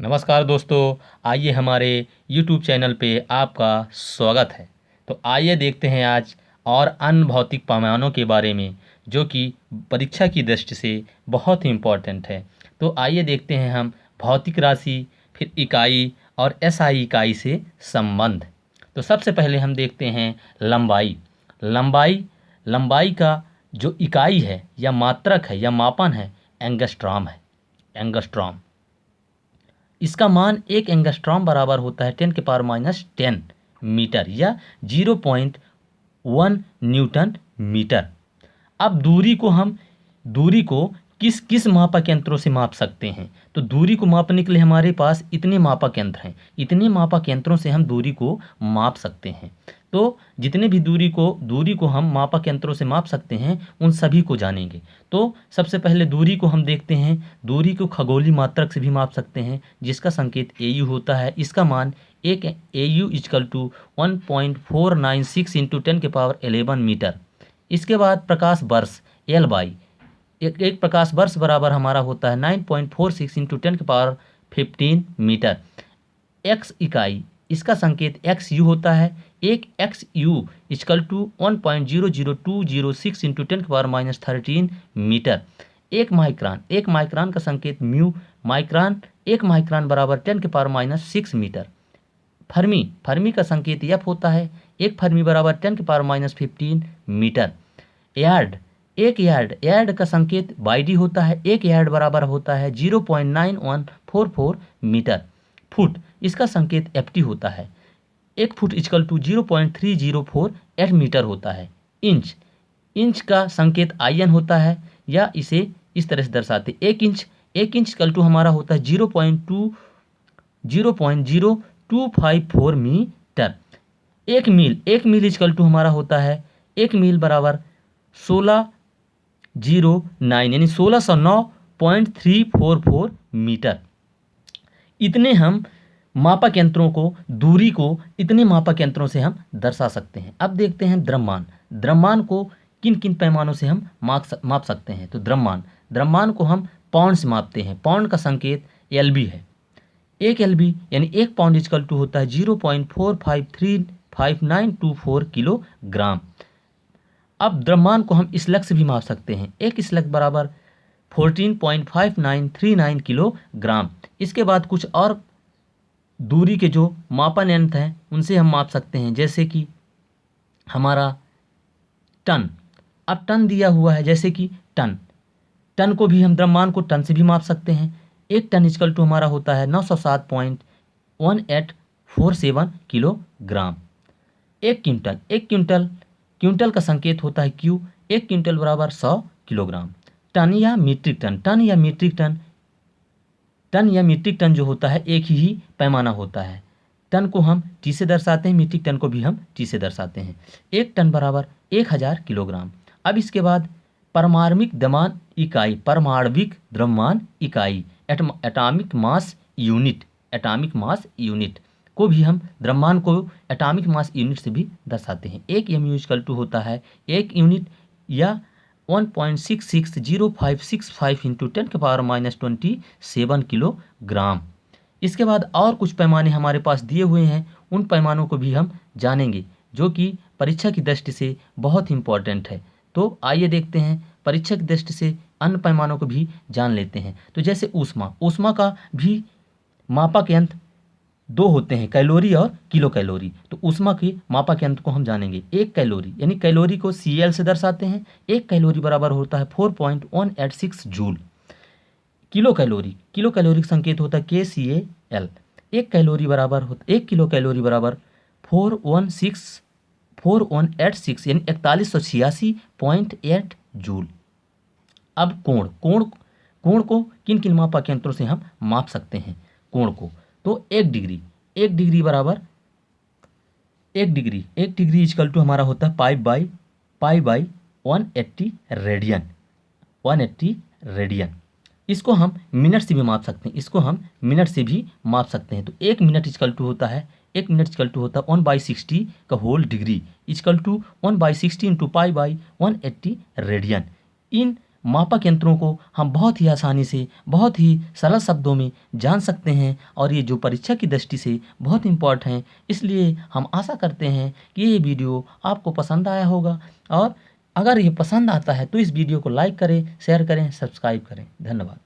नमस्कार दोस्तों, आइए हमारे YouTube चैनल पे आपका स्वागत है। तो आइए देखते हैं आज और अन्य भौतिक पैमानों के बारे में जो कि परीक्षा की दृष्टि से बहुत ही इम्पोर्टेंट है। तो आइए देखते हैं हम भौतिक राशि, फिर इकाई और एसआई इकाई से संबंध। तो सबसे पहले हम देखते हैं लंबाई। लंबाई लंबाई का जो इकाई है या मात्रक है या मापन है, एंगस्ट्रॉम है। एंगस्ट्रॉम इसका मान एक एंगस्ट्रॉम बराबर होता है 10⁻⁻10 मीटर या 0.1 न्यूटन मीटर। अब दूरी को किस किस मापक यंत्रों से माप सकते हैं? तो दूरी को मापने के लिए हमारे पास इतने मापक यंत्र हैं। इतने मापक यंत्रों से हम दूरी को माप सकते हैं। तो जितने भी दूरी को हम मापक यंत्रों से माप सकते हैं उन सभी को जानेंगे। तो सबसे पहले दूरी को हम देखते हैं। दूरी को खगोलीय मात्रक से भी माप सकते हैं जिसका संकेत एयू होता है। इसका मान एक AU equal to 1.496 into 10⁻11 metre. इसके बाद प्रकाश वर्ष एल बाई एक प्रकाश वर्ष बराबर हमारा होता है 9.46 इंटू 10⁻15 मीटर। एक्स इकाई इसका संकेत एक्स यू होता है। एक X U equal to 1.00206 into 10⁻13 metre. एक माइक्रान का संकेत म्यू माइक्रान एक माइक्रान बराबर 10⁻6 मीटर। फर्मी का संकेत एफ होता है। एक फर्मी बराबर 10⁻15 मीटर। यार्ड का संकेत वाईडी होता है। एक यार्ड बराबर होता है 0.9144 मीटर। फुट इसका संकेत एफटी होता है। एक फुट इक्वल टू 0.3048 मीटर होता है। इंच का संकेत आईएन होता है या इसे इस तरह से दर्शाते। एक इंच इक्वल टू हमारा होता है 0.0254 मीटर। एक मील इक्वल टू हमारा होता है एक मील बराबर 1609 यानी 1609.344 मीटर। इतने हम मापक यंत्रों को दूरी को इतने मापक यंत्रों से हम दर्शा सकते हैं। अब देखते हैं द्रव्यमान को किन किन पैमानों से हम माप सकते हैं। तो द्रव्यमान को हम पाउंड से मापते हैं। पाउंड का संकेत एलबी है। एक एलबी यानी एक पाउंड इक्वल टू होता है 0.4535924 किलोग्राम। अब द्रव्यमान को हम स्लग से भी माप सकते हैं। एक स्लग बराबर 14.5939 किलोग्राम। इसके बाद कुछ और दूरी के जो मापन यंत्र हैं उनसे हम माप सकते हैं, जैसे कि हमारा टन। अब टन दिया हुआ है, जैसे कि टन को भी हम द्रव्यमान को टन से भी माप सकते हैं। एक टन इक्वल टू हमारा होता है 907.1847 किलोग्राम। एक क्विंटल का संकेत होता है क्यू। एक क्विंटल बराबर 100 किलोग्राम। टन या मीट्रिक टन जो होता है एक ही पैमाना होता है। टन को हम टी से दर्शाते हैं, मीट्रिक टन को भी हम टी से दर्शाते हैं। एक टन बराबर 1000 किलोग्राम। अब इसके बाद परमाणविक द्रव्यमान इकाई एटॉमिक मास यूनिट को भी हम द्रव्यमान को एटॉमिक मास यूनिट से भी दर्शाते हैं। एक एमयू इक्वल टू होता है एक यूनिट या 1.660565 इंटू 10⁻27 किलोग्राम। इसके बाद और कुछ पैमाने हमारे पास दिए हुए हैं, उन पैमानों को भी हम जानेंगे जो कि परीक्षा की दृष्टि से बहुत ही इम्पोर्टेंट है। तो आइए देखते हैं परीक्षा की दृष्टि से अन्य पैमानों को भी जान लेते हैं। तो जैसे ऊष्मा का भी मापक यंत्र दो होते हैं, कैलोरी और किलो कैलोरी। तो ऊष्मा के मापक यंत्र को हम जानेंगे। एक कैलोरी यानी कैलोरी को सीएल से दर्शाते हैं। एक कैलोरी बराबर होता है 4.186 जूल। किलो कैलोरी का संकेत होता है KCAL। एक किलो कैलोरी बराबर 4186 यानी 4186.8 जूल। अब कोण को किन किन मापक यंत्रों से हम माप सकते हैं कोण को? तो एक डिग्री बराबर एक डिग्री इक्वल टू हमारा होता है पाई बाई 180 रेडियन। इसको हम मिनट से भी माप सकते हैं। तो एक मिनट इक्वल टू होता है 1/60 का whole degree equal to 1/60 into pi by 180 radian. इन मापक यंत्रों को हम बहुत ही आसानी से, बहुत ही सरल शब्दों में जान सकते हैं और ये जो परीक्षा की दृष्टि से बहुत इम्पोर्टेंट हैं। इसलिए हम आशा करते हैं कि ये वीडियो आपको पसंद आया होगा और अगर ये पसंद आता है तो इस वीडियो को लाइक करें, शेयर करें, सब्सक्राइब करें। धन्यवाद।